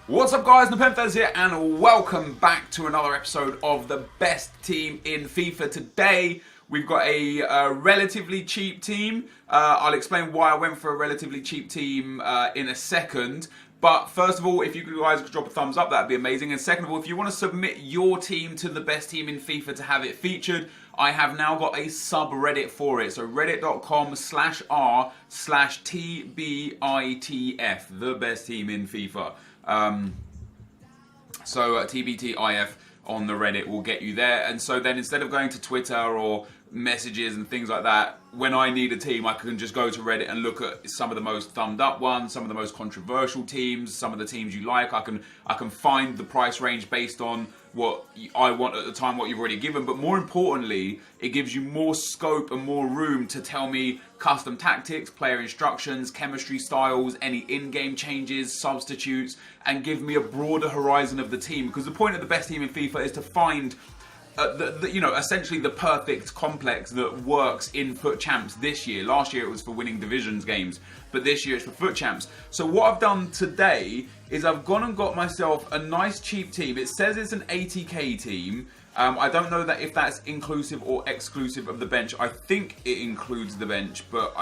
What's up guys, NepentheZ here and welcome back to another episode of the best team in FIFA. Today we've got a relatively cheap team. I'll explain why I went for a relatively cheap team in a second. But first of all, if you guys could drop a thumbs up, that'd be amazing. And second of all, if you want to submit your team to the best team in FIFA to have it featured, I have now got a subreddit for it. So reddit.com/r/TBITF, the best team in FIFA. TBTIF on the Reddit will get you there. And so then instead of going to Twitter or messages and things like that, when I need a team, I can just go to Reddit and look at some of the most thumbed up ones, some of the most controversial teams, some of the teams you like. I can find the price range based on what I want at the time, what you've already given. But more importantly, it gives you more scope and more room to tell me custom tactics, player instructions, chemistry styles, any in-game changes, substitutes, and give me a broader horizon of the team. Because the point of the best team in FIFA is to find essentially the perfect complex that works in Foot Champs this year. Last year it was for winning divisions games, but this year it's for Foot Champs. So what I've done today is I've gone and got myself a nice cheap team. It says it's an 80k team. I don't know that if that's inclusive or exclusive of the bench. I think it includes the bench, but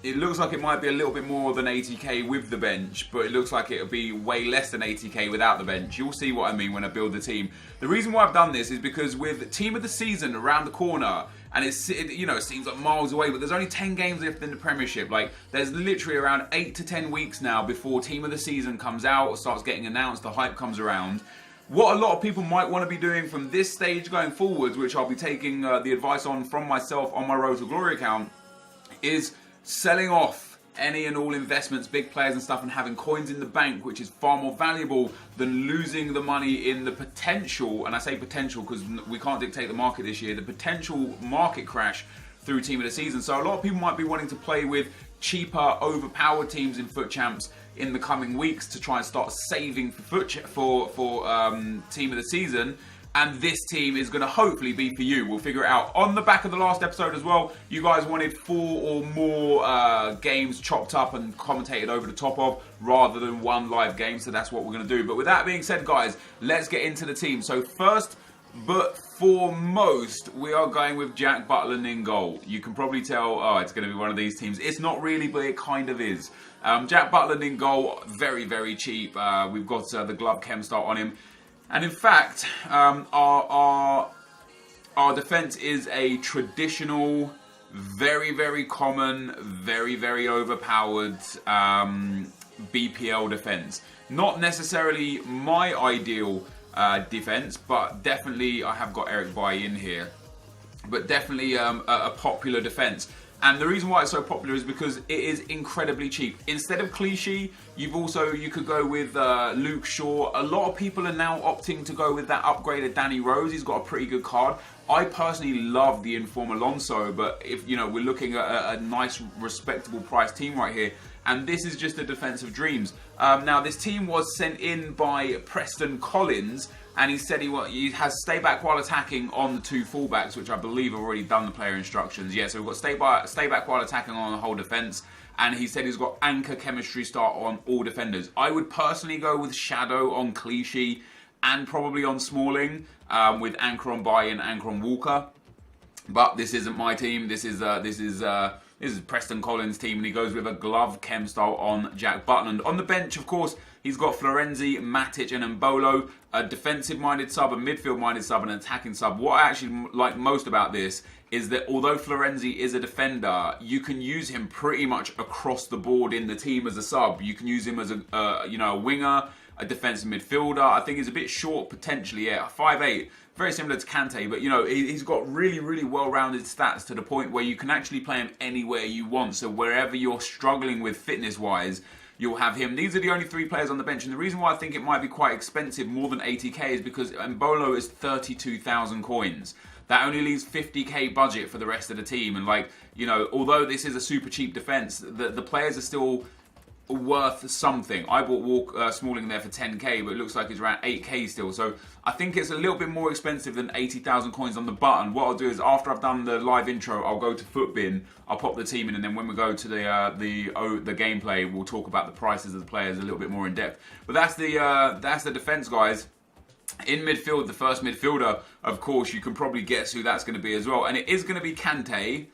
it looks like it might be a little bit more than 80k with the bench, but it looks like it'll be way less than 80k without the bench. You'll see what I mean when I build the team. The reason why I've done this is because with Team of the Season around the corner, and it seems like miles away, but there's only 10 games left in the Premiership. Like, there's literally around 8 to 10 weeks now before Team of the Season comes out or starts getting announced, the hype comes around. What a lot of people might want to be doing from this stage going forwards, which I'll be taking the advice on from myself on my Road to Glory account, is selling off any and all investments, big players and stuff, and having coins in the bank, which is far more valuable than losing the money in the potential, and I say potential because we can't dictate the market this year, the potential market crash through Team of the Season. So a lot of people might be wanting to play with cheaper, overpowered teams in Foot Champs in the coming weeks to try and start saving for Team of the Season. And this team is going to hopefully be for you. We'll figure it out. On the back of the last episode as well, you guys wanted 4 or more games chopped up and commentated over the top of, rather than one live game. So that's what we're going to do. But with that being said, guys, let's get into the team. So first but foremost, we are going with Jack Butland in goal. You can probably tell, it's going to be one of these teams. It's not really, but it kind of is. Jack Butland in goal, very, very cheap. We've got the glove chem start on him. And in fact, our defense is a traditional, very, very common, very, very overpowered BPL defense. Not necessarily my ideal defense, but definitely I have got Eric Bailly in here. But definitely a popular defense. And the reason why it's so popular is because it is incredibly cheap. Instead of Clichy, you could go with Luke Shaw. A lot of people are now opting to go with that upgraded Danny Rose. He's got a pretty good card. I personally love the Inform Alonso, but if we're looking at a nice, respectable price team right here, and this is just a defense of dreams. Now, this team was sent in by Preston Collins, and he said he has stay back while attacking on the 2 fullbacks, which I believe have already done the player instructions. Yeah, so we've got stay back while attacking on the whole defense, and he said he's got anchor chemistry start on all defenders. I would personally go with Shadow on Clichy and probably on Smalling, with anchor on Bailly and anchor on Walker. But this isn't my team. This is Preston Collins' team, and he goes with a glove chem style on Jack Butland. On the bench, of course, he's got Florenzi, Matic, and Mbolo, a defensive-minded sub, a midfield-minded sub, and an attacking sub. What I actually like most about this is that although Florenzi is a defender, you can use him pretty much across the board in the team as a sub. You can use him as a winger, a defensive midfielder. I think he's a bit short potentially, 5'8", very similar to Kante, but he's got really, really well-rounded stats to the point where you can actually play him anywhere you want. So wherever you're struggling with fitness-wise, you'll have him. These are the only 3 players on the bench, and the reason why I think it might be quite expensive, more than 80k, is because Mbolo is 32,000 coins. That only leaves 50k budget for the rest of the team, and although this is a super cheap defense, the players are still worth something. I bought Smalling there for 10k, but it looks like it's around 8k still. So I think it's a little bit more expensive than 80,000 coins on the button. What I'll do is after I've done the live intro, I'll go to Footbin, I'll pop the team in, and then when we go to the gameplay, we'll talk about the prices of the players a little bit more in depth. But that's the defense, guys. In midfield, the first midfielder, of course, you can probably guess who that's going to be as well. And it is going to be Kante,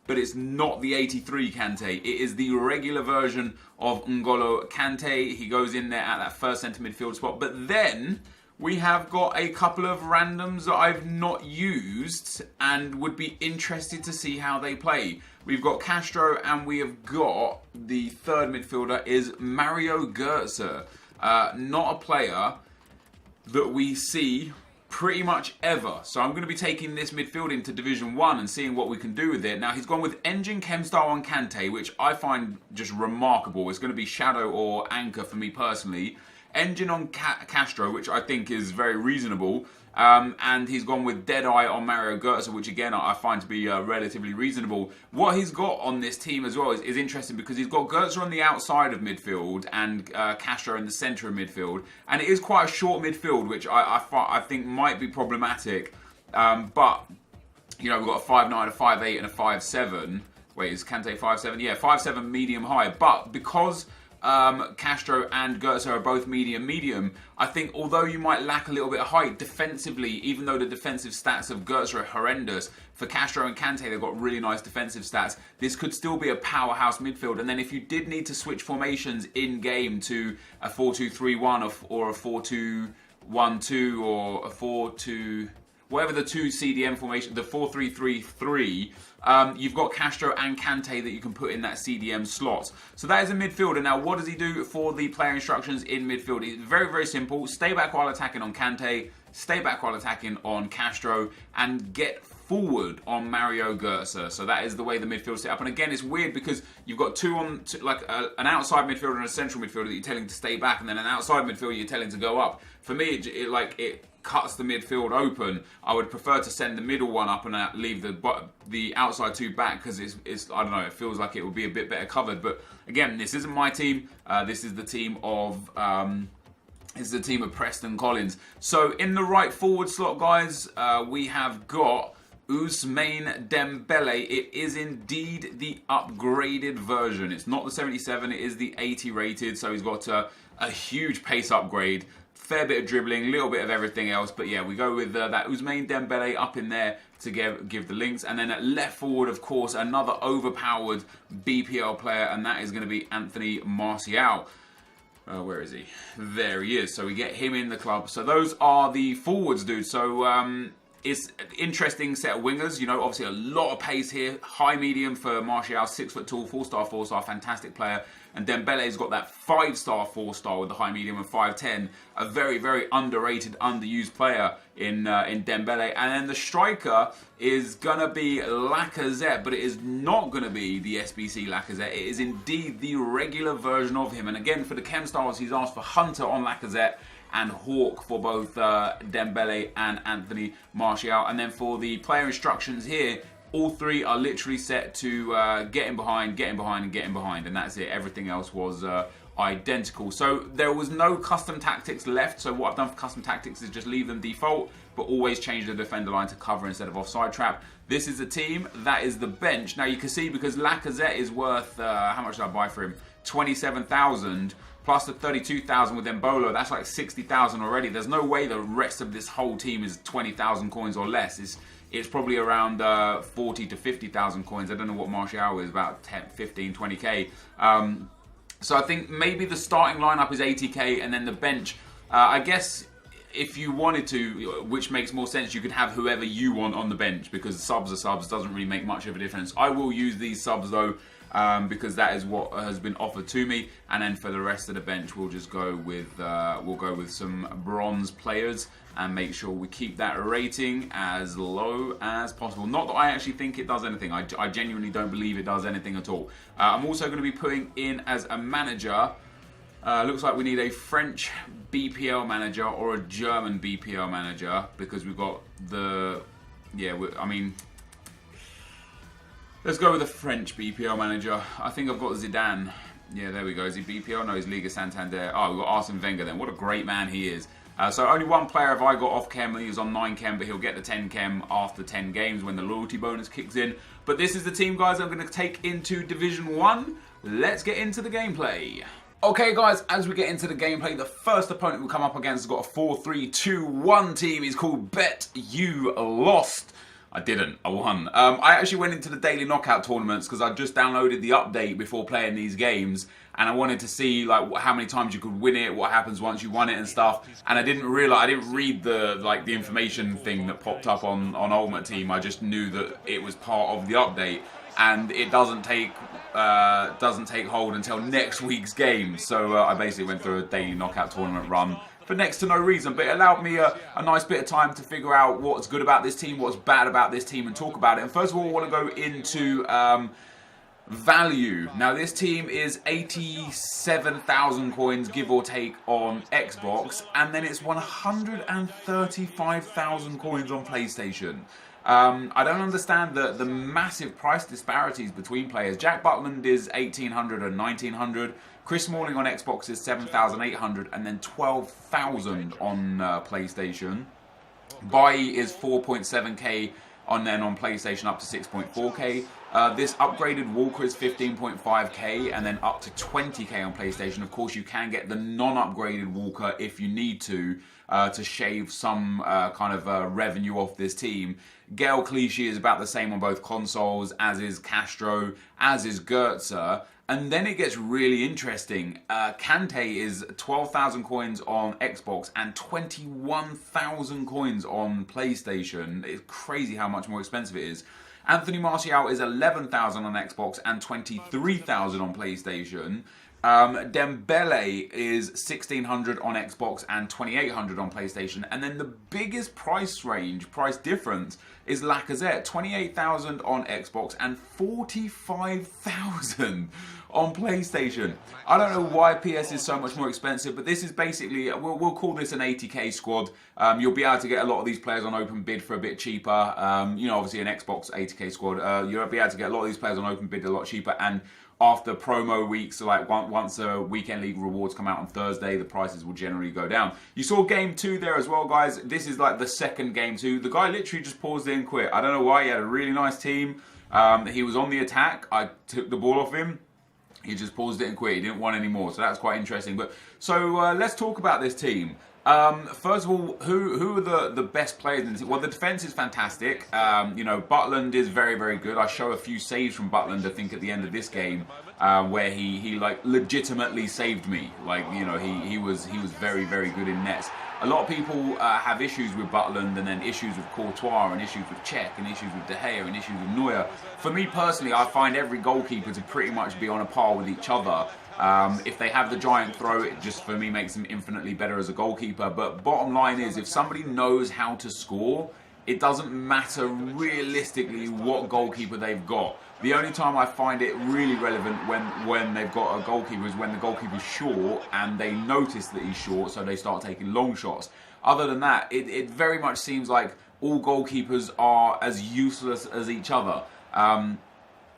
but it's not the 83 Kante. It is the regular version of N'Golo Kante. He goes in there at that first centre midfield spot. But then we have got a couple of randoms that I've not used and would be interested to see how they play. We've got Castro, and we have got the third midfielder is Mario Götze. Not a player that we see pretty much ever. So I'm going to be taking this midfield into Division 1 and seeing what we can do with it. Now, he's gone with Engine, Chemstar on Kante, which I find just remarkable. It's going to be Shadow or Anchor for me personally. Engine on Castro, which I think is very reasonable. And he's gone with Deadeye on Mario Götze, which again I find to be relatively reasonable. What he's got on this team as well is interesting, because he's got Götze on the outside of midfield and Castro in the centre of midfield. And it is quite a short midfield, which I think might be problematic. But, you know, we've got a 5'9", a 5'8", and a 5'7". Wait, is Kante 5'7"? Yeah, 5'7", medium high. But because Castro and Götze are both medium. I think although you might lack a little bit of height defensively, even though the defensive stats of Götze are horrendous, for Castro and Kante they've got really nice defensive stats. This could still be a powerhouse midfield. And then if you did need to switch formations in game to a 4-2-3-1 or a 4-2-1-2 or a 4-2... whatever the two CDM formation, the 4-3-3-3, you've got Castro and Kante that you can put in that CDM slot. So that is a midfielder. Now, what does he do for the player instructions in midfield? It's very, very simple. Stay back while attacking on Kante, stay back while attacking on Castro, and get forward on Mario Götze. So that is the way the midfield's set up. And again, it's weird because you've got an outside midfielder and a central midfielder that you're telling to stay back, and then an outside midfielder you're telling to go up. For me, it cuts the midfield open. I would prefer to send the middle one up and leave the outside two back, because it's I don't know, it feels like it would be a bit better covered. But again, this isn't my team. This is the team of Preston Collins. So in the right forward slot, guys, we have got Ousmane Dembele. It is indeed the upgraded version. It's not the 77, it is the 80 rated. So he's got a huge pace upgrade, fair bit of dribbling, a little bit of everything else. But yeah, we go with that Ousmane Dembele up in there to give the links. And then at left forward, of course, another overpowered BPL player, and that is going to be Anthony Martial. Where is he? There he is. So we get him in the club. So those are the forwards, dude. So it's an interesting set of wingers. You know, obviously a lot of pace here. High medium for Martial, 6 foot tall, 4-star, fantastic player. And Dembele's got that 5-star, 4-star with the high medium and 5'10". A very, very underrated, underused player in Dembele. And then the striker is going to be Lacazette, but it is not going to be the SBC Lacazette. It is indeed the regular version of him. And again, for the Chem Stars, he's asked for Hunter on Lacazette and Hawk for both Dembele and Anthony Martial. And then for the player instructions here, all three are literally set to get in behind, and that's it. Everything else was identical. So there was no custom tactics left. So what I've done for custom tactics is just leave them default, but always change the defender line to cover instead of offside trap. This is the team. That is the bench. Now you can see, because Lacazette is worth, how much did I buy for him? 27,000. Plus the 32,000 with Embolo, that's like 60,000 already. There's no way the rest of this whole team is 20,000 coins or less. It's probably around 40 to 50,000 coins. I don't know what Martial is, about 10, 15, 20k. So I think maybe the starting lineup is 80k, and then the bench, I guess if you wanted to, which makes more sense, you could have whoever you want on the bench, because subs are subs, doesn't really make much of a difference. I will use these subs though, because that is what has been offered to me. And then for the rest of the bench, we'll just go with some bronze players and make sure we keep that rating as low as possible. Not that I actually think it does anything. I genuinely don't believe it does anything at all. I'm also going to be putting in as a manager. Looks like we need a French BPL manager or a German BPL manager, because we've got the let's go with a French BPL manager. I think I've got Zidane. Yeah, there we go. Is he BPL? No, he's Liga Santander. Oh, we've got Arsene Wenger then. What a great man he is. So only one player have I got off chem. He was on 9 chem, but he'll get the 10 chem after 10 games when the loyalty bonus kicks in. But this is the team, guys, I'm going to take into Division 1. Let's get into the gameplay. Okay, guys, as we get into the gameplay, the first opponent we'll come up against has got a 4-3-2-1 team. He's called Bet You Lost. I didn't. I won. I actually went into the daily knockout tournaments because I just downloaded the update before playing these games, and I wanted to see like how many times you could win it, what happens once you won it, and stuff. And I didn't read the information thing that popped up on Ultimate Team. I just knew that it was part of the update, and it doesn't take hold until next week's game. So I basically went through a daily knockout tournament run for next to no reason, but it allowed me a nice bit of time to figure out what's good about this team, what's bad about this team, and talk about it. And first of all, I want to go into value. Now, this team is 87,000 coins, give or take, on Xbox, and then it's 135,000 coins on PlayStation. I don't understand the massive price disparities between players. Jack Butland is 1,800 and 1,900. Chris Smalling on Xbox is 7,800 and then 12,000 on PlayStation. Bailly is 4.7k on PlayStation up to 6.4k. This upgraded Walker is 15.5k and then up to 20k on PlayStation. Of course, you can get the non-upgraded Walker if you need to shave some kind of revenue off this team. Gael Clichy is about the same on both consoles, as is Castro, as is Goetze. And then it gets really interesting. Kante is 12,000 coins on Xbox and 21,000 coins on PlayStation. It's crazy how much more expensive it is. Anthony Martial is 11,000 on Xbox and 23,000 on PlayStation. Dembele is 1,600 on Xbox and 2,800 on PlayStation. And then the biggest price difference is Lacazette, 28,000 on Xbox and 45,000 on PlayStation. I don't know why PS is so much more expensive, but this is basically, we'll call this an 80k squad. You'll be able to get a lot of these players on open bid for a bit cheaper. Obviously an Xbox 80k squad, you'll be able to get a lot of these players on open bid a lot cheaper. And after promo weeks, so like once a weekend league rewards come out on Thursday, the prices will generally go down. You saw game 2 there as well, guys. This is like the second game 2. The guy literally just paused it and quit. I don't know why. He had a really nice team. He was on the attack. I took the ball off him. He just paused it and quit. He didn't want any more. So that's quite interesting. But so let's talk about this team. First of all, who are the best players in the team? Well, the defense is fantastic. Butland is very, very good. I show a few saves from Butland, I think, at the end of this game, where he like legitimately saved me. He was very, very good in nets. A lot of people have issues with Butland and then issues with Courtois and issues with Cech and issues with De Gea and issues with Neuer. For me personally, I find every goalkeeper to pretty much be on a par with each other. If they have the giant throw, it just for me makes them infinitely better as a goalkeeper. But bottom line is, if somebody knows how to score, it doesn't matter realistically what goalkeeper they've got. The only time I find it really relevant when they've got a goalkeeper is when the goalkeeper's short and they notice that he's short, so they start taking long shots. Other than that, it very much seems like all goalkeepers are as useless as each other.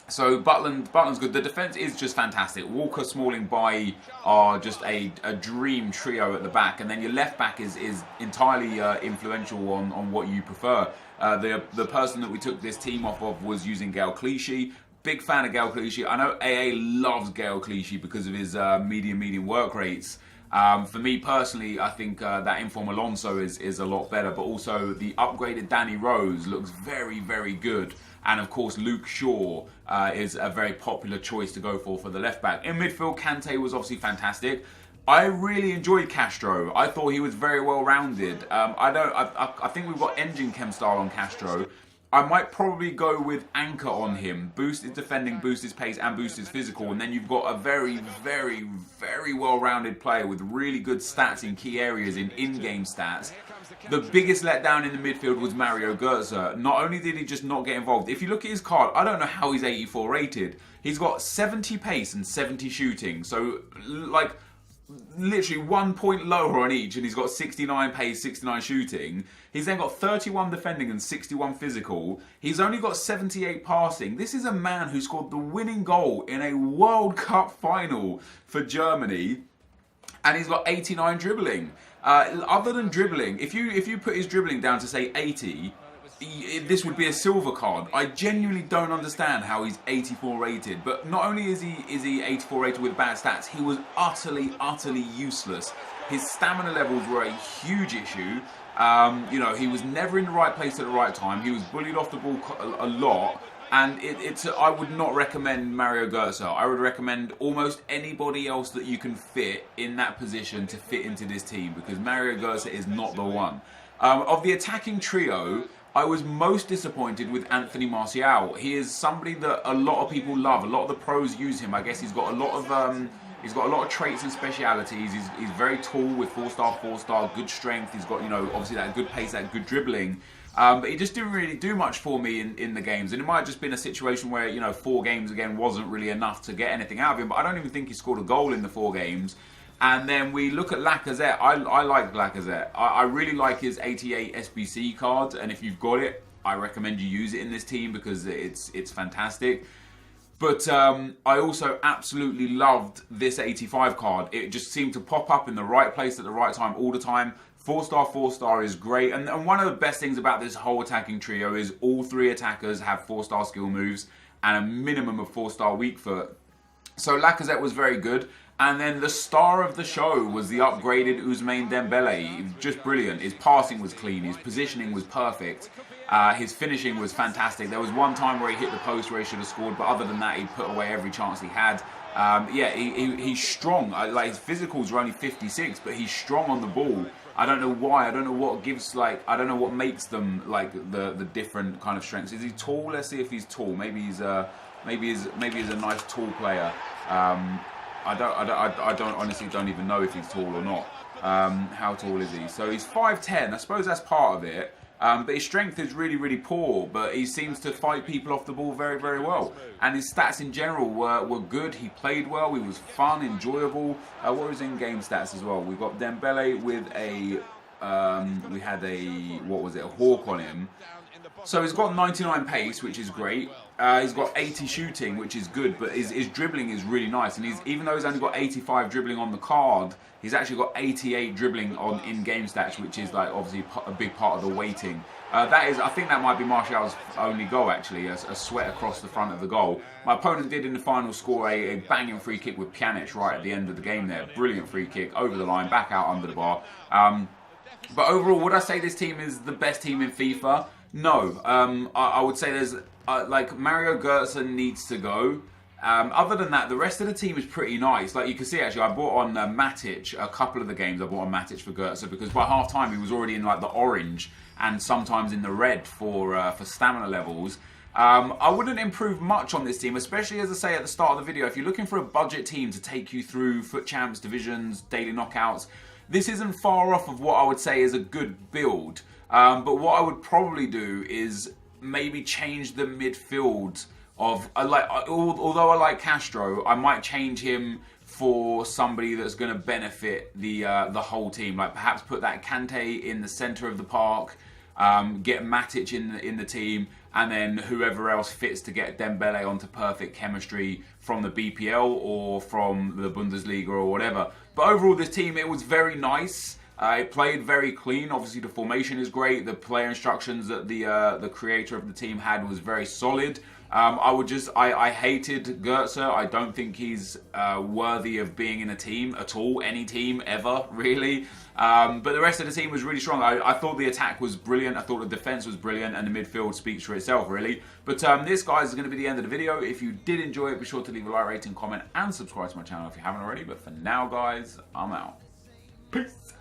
So Butland's good. The defence is just fantastic. Walker, Smalling, Bailly are just a dream trio at the back, and then your left back is entirely influential on what you prefer. The person that we took this team off of was using Gael Clichy. Big fan of Gael Clichy. I know AA loves Gael Clichy because of his medium work rates. For me personally, I think that Inform Alonso is a lot better, but also the upgraded Danny Rose looks very, very good. And of course, Luke Shaw is a very popular choice to go for the left back. In midfield, Kante was obviously fantastic. I really enjoyed Castro. I thought he was very well rounded. I think we've got engine chem style on Castro. I might probably go with Anchor on him. Boost his defending, boost his pace, and boost his physical. And then you've got a very, very, very well-rounded player with really good stats in key areas, in-game stats. The biggest letdown in the midfield was Mario Goetze. Not only did he just not get involved, if you look at his card, I don't know how he's 84 rated. He's got 70 pace and 70 shooting. So, like, literally 1 point lower on each, and he's got 69 pace, 69 shooting. He's then got 31 defending and 61 physical. He's only got 78 passing. This is a man who scored the winning goal in a World Cup final for Germany, and he's got 89 dribbling. Other than dribbling, if you put his dribbling down to say 80, this would be a silver card. I genuinely don't understand how he's 84 rated. But not only is he 84 rated with bad stats, he was utterly useless. His stamina levels were a huge issue. You know, he was never in the right place at the right time. He was bullied off the ball a lot. And I would not recommend Mario Götze. I would recommend almost anybody else that you can fit in that position to fit into this team, because Mario Götze is not the one. Of the attacking trio, I was most disappointed with Anthony Martial. He is somebody that a lot of people love. A lot of the pros use him. I guess he's got a lot of traits and specialities. He's very tall with 4-star, good strength. He's got, you know, obviously that good pace, that good dribbling. But he just didn't really do much for me in the games. And it might have just been a situation where, you know, 4 games again wasn't really enough to get anything out of him. But I don't even think he scored a goal in the 4 games. And then we look at Lacazette. I like Lacazette. I really like his 88 SBC card. And if you've got it, I recommend you use it in this team because it's fantastic. But I also absolutely loved this 85 card. It just seemed to pop up in the right place at the right time all the time. 4-star is great. And one of the best things about this whole attacking trio is all 3 attackers have 4-star skill moves and a minimum of 4-star weak foot. So Lacazette was very good. And then the star of the show was the upgraded Ousmane Dembele. Just brilliant. His passing was clean. His positioning was perfect. His finishing was fantastic. There was one time where he hit the post where he should have scored, but other than that, he put away every chance he had. Yeah, he's strong. Like, his physicals are only 56, but he's strong on the ball. I don't know why. I don't know what gives, like, I don't know what makes them like the different kind of strengths. Is he tall? Let's see if he's tall. Maybe he's a nice tall player. I honestly don't even know if he's tall or not. How tall is he? So he's 5'10". I suppose that's part of it. But his strength is really poor. But he seems to fight people off the ball very well. And his stats in general were good. He played well. He was fun, enjoyable. What was in-game stats as well? We got Dembele with a we had a hawk on him. So he's got 99 pace, which is great. He's got 80 shooting, which is good, but his dribbling is really nice. And even though he's only got 85 dribbling on the card, he's actually got 88 dribbling on in-game stats, which is like obviously a big part of the weighting. I think that might be Martial's only goal actually, a sweat across the front of the goal. My opponent did in the final score a banging free kick with Pjanic right at the end of the game there. Brilliant free kick, over the line, back out under the bar. But overall, would I say this team is the best team in FIFA? No, I would say there's like Mario Götze needs to go. Other than that, the rest of the team is pretty nice. Like you can see, actually, I bought on Matic a couple of the games. I bought on Matic for Götze because by half time he was already in like the orange and sometimes in the red for stamina levels. I wouldn't improve much on this team, especially as I say at the start of the video. If you're looking for a budget team to take you through FUT Champs, divisions, daily knockouts, this isn't far off of what I would say is a good build. But what I would probably do is maybe change the midfield of although I like Castro, I might change him for somebody that's going to benefit the whole team. Like perhaps put that Kante in the centre of the park, get Matic in the team, and then whoever else fits to get Dembele onto perfect chemistry from the BPL or from the Bundesliga or whatever. But overall, this team, it was very nice. It played very clean. Obviously, the formation is great. The player instructions that the creator of the team had was very solid. I hated Götze. I don't think he's worthy of being in a team at all, any team ever, really. But the rest of the team was really strong. I thought the attack was brilliant. I thought the defense was brilliant, and the midfield speaks for itself, really. But this, guys, is going to be the end of the video. If you did enjoy it, be sure to leave a like, rating, comment, and subscribe to my channel if you haven't already. But for now, guys, I'm out. Peace.